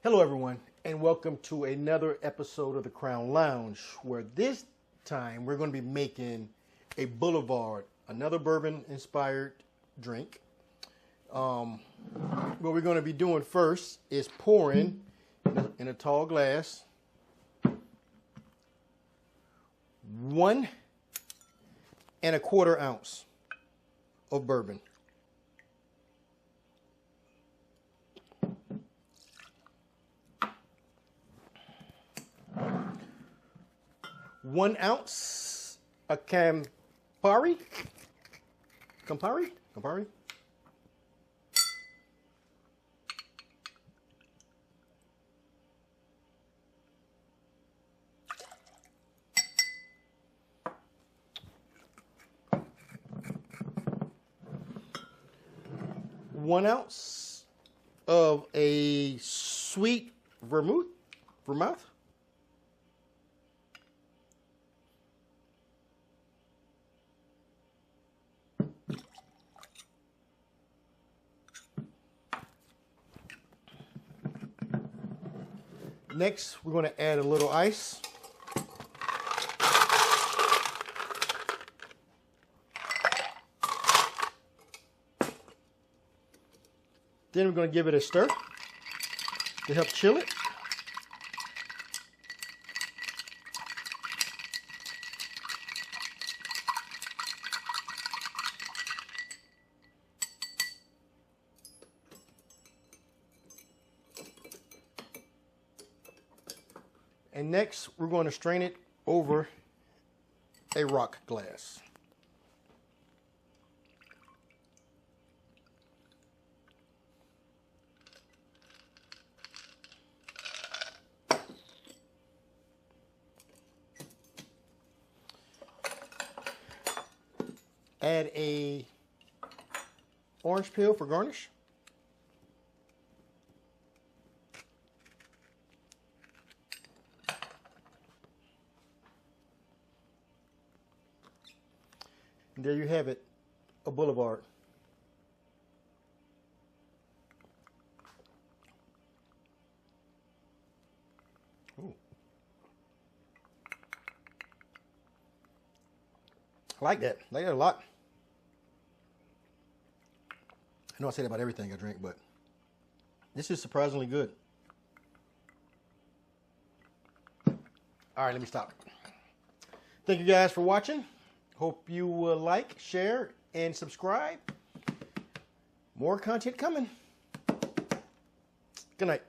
Hello everyone, and welcome to another episode of the Crown Lounge, where this time we're going to be making a Boulevard, another bourbon-inspired drink. What we're going to be doing first is pouring in a tall glass 1 1/4 ounce of bourbon. One ounce of Campari. One ounce of a sweet vermouth. Next, we're going to add a little ice. Then we're going to give it a stir to help chill it. And next, we're going to strain it over a rock glass. Add a orange peel for garnish. And there you have it, a Boulevard. Ooh. I like that. I like that a lot. I know I say that about everything I drink, but this is surprisingly good. All right, let me stop. Thank you guys for watching. Hope you will like, share, and subscribe. More content coming. Good night.